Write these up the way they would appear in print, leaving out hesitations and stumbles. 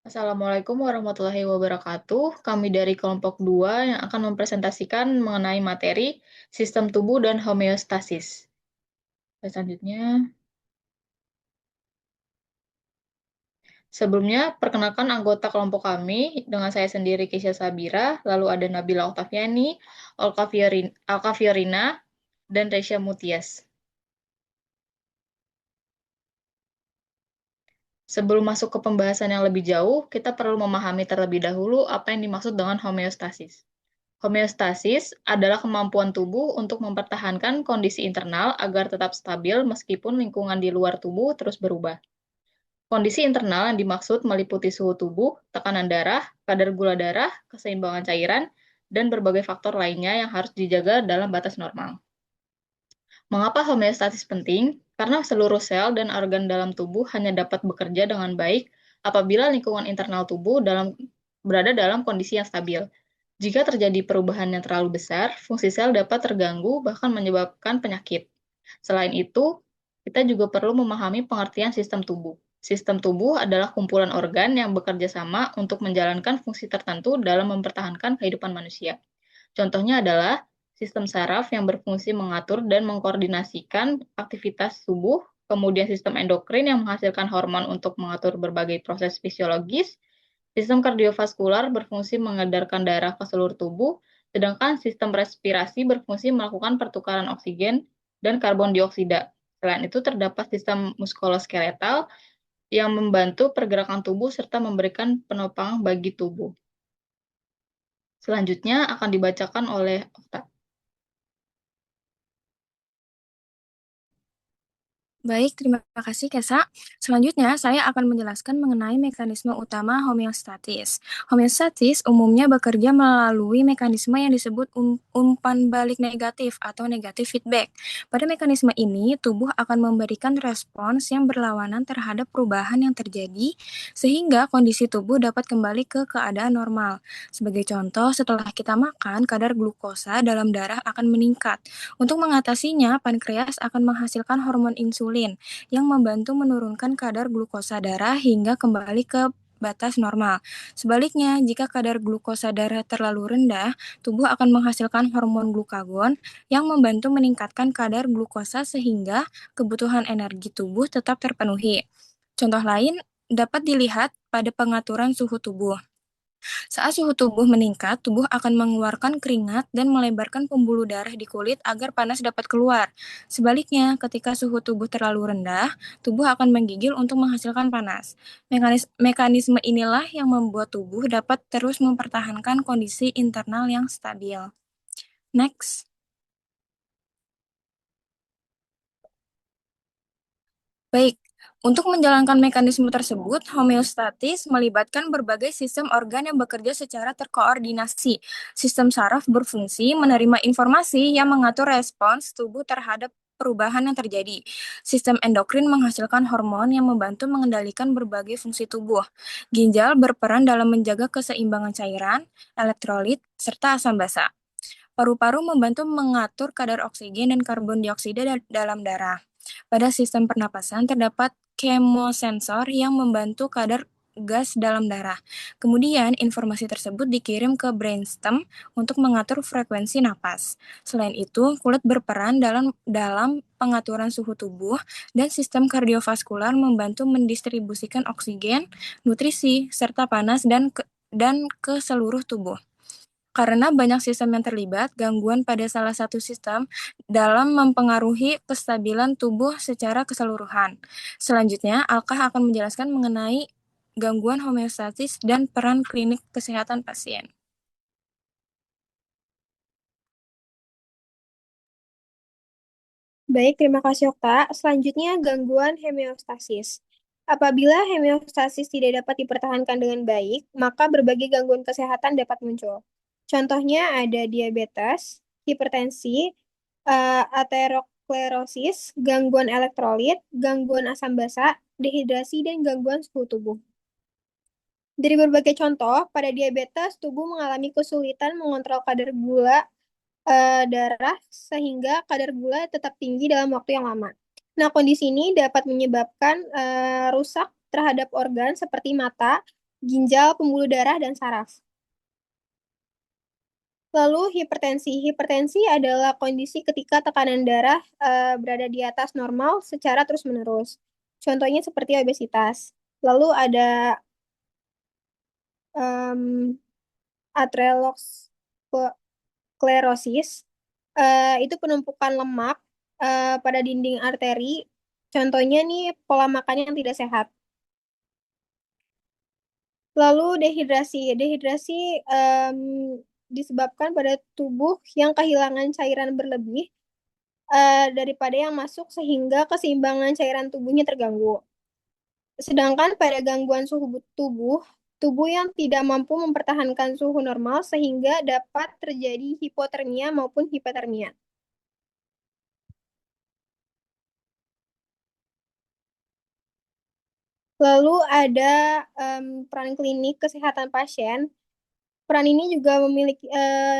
Assalamualaikum warahmatullahi wabarakatuh. Kami dari kelompok 2 yang akan mempresentasikan mengenai materi sistem tubuh dan homeostasis. Selanjutnya, sebelumnya perkenalkan anggota kelompok kami dengan saya sendiri Keisha Sabira, lalu ada Nabila Oktaviani, Alka Fiorina, dan Resya Mutias. Sebelum masuk ke pembahasan yang lebih jauh, kita perlu memahami terlebih dahulu apa yang dimaksud dengan homeostasis. Homeostasis adalah kemampuan tubuh untuk mempertahankan kondisi internal agar tetap stabil meskipun lingkungan di luar tubuh terus berubah. Kondisi internal yang dimaksud meliputi suhu tubuh, tekanan darah, kadar gula darah, keseimbangan cairan, dan berbagai faktor lainnya yang harus dijaga dalam batas normal. Mengapa homeostasis penting? Karena seluruh sel dan organ dalam tubuh hanya dapat bekerja dengan baik apabila lingkungan internal tubuh berada dalam kondisi yang stabil. Jika terjadi perubahan yang terlalu besar, fungsi sel dapat terganggu, bahkan menyebabkan penyakit. Selain itu, kita juga perlu memahami pengertian sistem tubuh. Sistem tubuh adalah kumpulan organ yang bekerja sama untuk menjalankan fungsi tertentu dalam mempertahankan kehidupan manusia. Contohnya adalah sistem saraf yang berfungsi mengatur dan mengkoordinasikan aktivitas tubuh, kemudian sistem endokrin yang menghasilkan hormon untuk mengatur berbagai proses fisiologis, sistem kardiovaskular berfungsi mengedarkan darah ke seluruh tubuh, sedangkan sistem respirasi berfungsi melakukan pertukaran oksigen dan karbon dioksida. Selain itu, terdapat sistem muskuloskeletal yang membantu pergerakan tubuh serta memberikan penopang bagi tubuh. Selanjutnya akan dibacakan oleh Okta. Baik, terima kasih Kesa. Selanjutnya, saya akan menjelaskan mengenai mekanisme utama homeostatis. Homeostatis umumnya bekerja melalui mekanisme yang disebut umpan balik negatif atau negative feedback. Pada mekanisme ini, tubuh akan memberikan respons yang berlawanan terhadap perubahan yang terjadi, sehingga kondisi tubuh dapat kembali ke keadaan normal. Sebagai contoh, setelah kita makan, kadar glukosa dalam darah akan meningkat. Untuk mengatasinya, pankreas akan menghasilkan hormon insulin yang membantu menurunkan kadar glukosa darah hingga kembali ke batas normal. Sebaliknya, jika kadar glukosa darah terlalu rendah, tubuh akan menghasilkan hormon glukagon yang membantu meningkatkan kadar glukosa sehingga kebutuhan energi tubuh tetap terpenuhi. Contoh lain dapat dilihat pada pengaturan suhu tubuh. Saat suhu tubuh meningkat, tubuh akan mengeluarkan keringat dan melebarkan pembuluh darah di kulit agar panas dapat keluar. Sebaliknya, ketika suhu tubuh terlalu rendah, tubuh akan menggigil untuk menghasilkan panas. Mekanisme inilah yang membuat tubuh dapat terus mempertahankan kondisi internal yang stabil. Next. Baik, untuk menjalankan mekanisme tersebut, homeostatis melibatkan berbagai sistem organ yang bekerja secara terkoordinasi. Sistem saraf berfungsi menerima informasi yang mengatur respons tubuh terhadap perubahan yang terjadi. Sistem endokrin menghasilkan hormon yang membantu mengendalikan berbagai fungsi tubuh. Ginjal berperan dalam menjaga keseimbangan cairan, elektrolit, serta asam basa. Paru-paru membantu mengatur kadar oksigen dan karbon dioksida dalam darah. Pada sistem pernapasan terdapat kemosensor yang membantu kadar gas dalam darah. Kemudian, informasi tersebut dikirim ke brainstem untuk mengatur frekuensi napas. Selain itu, kulit berperan dalam pengaturan suhu tubuh dan sistem kardiovaskular membantu mendistribusikan oksigen, nutrisi, serta panas dan ke seluruh tubuh. Karena banyak sistem yang terlibat, gangguan pada salah satu sistem dalam mempengaruhi kestabilan tubuh secara keseluruhan. Selanjutnya, Alkah akan menjelaskan mengenai gangguan homeostatis dan peran klinik kesehatan pasien. Baik, terima kasih Okta. Selanjutnya, gangguan homeostasis. Apabila homeostasis tidak dapat dipertahankan dengan baik, maka berbagai gangguan kesehatan dapat muncul. Contohnya ada diabetes, hipertensi, aterosklerosis, gangguan elektrolit, gangguan asam basa, dehidrasi, dan gangguan suhu tubuh. Dari berbagai contoh, pada diabetes, tubuh mengalami kesulitan mengontrol kadar gula darah sehingga kadar gula tetap tinggi dalam waktu yang lama. Nah, kondisi ini dapat menyebabkan rusak terhadap organ seperti mata, ginjal, pembuluh darah, dan saraf. Lalu hipertensi. Hipertensi adalah kondisi ketika tekanan darah berada di atas normal secara terus-menerus. Contohnya seperti obesitas. Lalu ada um, atherosclerosis. Itu penumpukan lemak pada dinding arteri. Contohnya nih pola makan yang tidak sehat. Lalu dehidrasi. Dehidrasi disebabkan pada tubuh yang kehilangan cairan berlebih daripada yang masuk sehingga keseimbangan cairan tubuhnya terganggu. Sedangkan pada gangguan suhu tubuh, tubuh yang tidak mampu mempertahankan suhu normal sehingga dapat terjadi hipotermia maupun hipotermia. Lalu ada peran klinik kesehatan pasien. Peran ini juga memiliki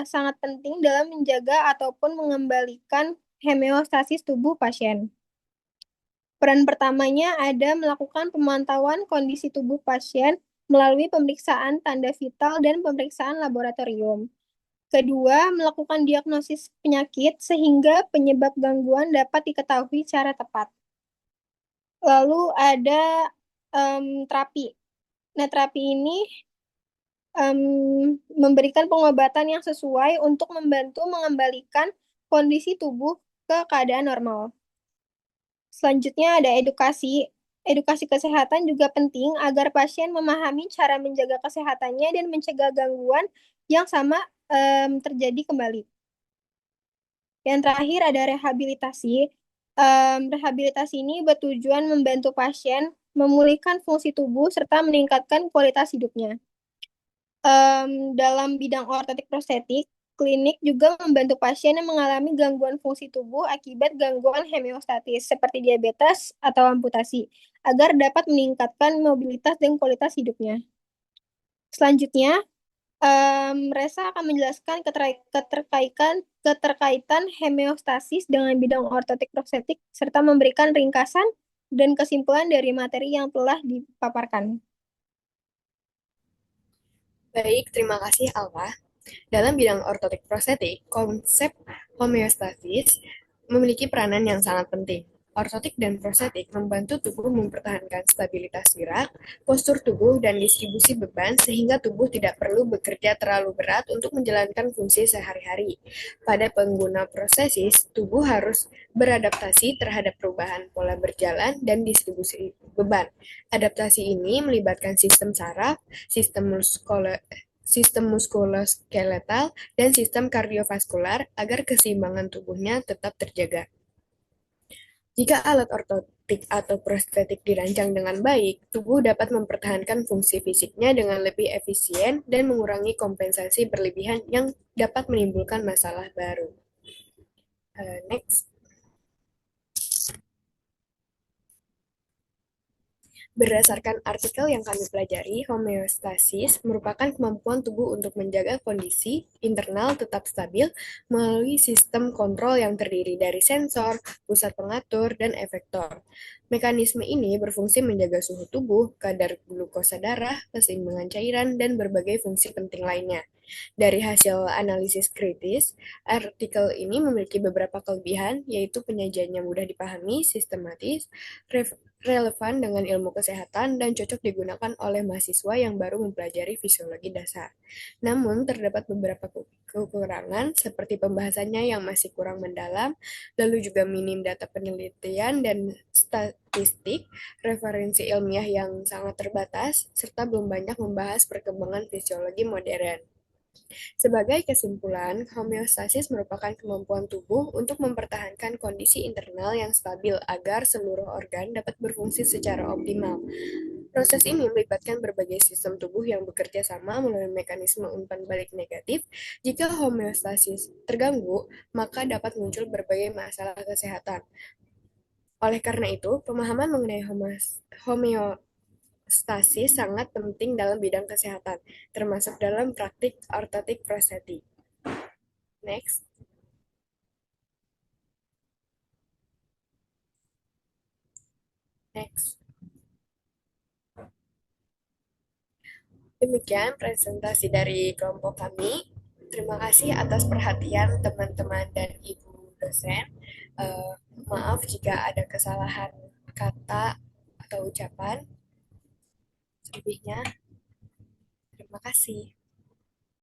sangat penting dalam menjaga ataupun mengembalikan homeostasis tubuh pasien. Peran pertamanya ada melakukan pemantauan kondisi tubuh pasien melalui pemeriksaan tanda vital dan pemeriksaan laboratorium. Kedua, melakukan diagnosis penyakit sehingga penyebab gangguan dapat diketahui secara tepat. Lalu ada terapi. Nah, terapi ini memberikan pengobatan yang sesuai untuk membantu mengembalikan kondisi tubuh ke keadaan normal. Selanjutnya ada edukasi. Edukasi kesehatan juga penting agar pasien memahami cara menjaga kesehatannya dan mencegah gangguan yang sama terjadi kembali. Yang terakhir ada rehabilitasi. Rehabilitasi ini bertujuan membantu pasien memulihkan fungsi tubuh serta meningkatkan kualitas hidupnya. Dalam bidang ortotik prostetik, klinik juga membantu pasien yang mengalami gangguan fungsi tubuh akibat gangguan homeostatis seperti diabetes atau amputasi, agar dapat meningkatkan mobilitas dan kualitas hidupnya. Selanjutnya, Resa akan menjelaskan keterkaitan homeostasis dengan bidang ortotik prostetik serta memberikan ringkasan dan kesimpulan dari materi yang telah dipaparkan. Baik, terima kasih Alfa. Dalam bidang ortotik prostetik, konsep homeostasis memiliki peranan yang sangat penting. Ortotik dan prostetik membantu tubuh mempertahankan stabilitas gerak, postur tubuh, dan distribusi beban sehingga tubuh tidak perlu bekerja terlalu berat untuk menjalankan fungsi sehari-hari. Pada pengguna prostesis, tubuh harus beradaptasi terhadap perubahan pola berjalan dan distribusi beban. Adaptasi ini melibatkan sistem saraf, sistem muskuloskeletal, dan sistem kardiovaskular agar keseimbangan tubuhnya tetap terjaga. Jika alat ortotik atau prostetik dirancang dengan baik, tubuh dapat mempertahankan fungsi fisiknya dengan lebih efisien dan mengurangi kompensasi berlebihan yang dapat menimbulkan masalah baru. Next. Berdasarkan artikel yang kami pelajari, homeostasis merupakan kemampuan tubuh untuk menjaga kondisi internal tetap stabil melalui sistem kontrol yang terdiri dari sensor, pusat pengatur, dan efektor. Mekanisme ini berfungsi menjaga suhu tubuh, kadar glukosa darah, keseimbangan cairan, dan berbagai fungsi penting lainnya. Dari hasil analisis kritis, artikel ini memiliki beberapa kelebihan, yaitu penyajiannya mudah dipahami, sistematis, relevan dengan ilmu kesehatan, dan cocok digunakan oleh mahasiswa yang baru mempelajari fisiologi dasar. Namun, terdapat beberapa kekurangan, seperti pembahasannya yang masih kurang mendalam, lalu juga minim data penelitian dan statistik, referensi ilmiah yang sangat terbatas, serta belum banyak membahas perkembangan fisiologi modern. Sebagai kesimpulan, homeostasis merupakan kemampuan tubuh untuk mempertahankan kondisi internal yang stabil agar seluruh organ dapat berfungsi secara optimal. Proses ini melibatkan berbagai sistem tubuh yang bekerja sama melalui mekanisme umpan balik negatif. Jika homeostasis terganggu, maka dapat muncul berbagai masalah kesehatan. Oleh karena itu, pemahaman mengenai homeostasis sangat penting dalam bidang kesehatan, termasuk dalam praktik ortotik prostetik. Next. Next. demikian presentasi dari kelompok kami. Terima kasih atas perhatian teman-teman dan Ibu dosen. Maaf jika ada kesalahan kata atau ucapan. Selebihnya, terima kasih.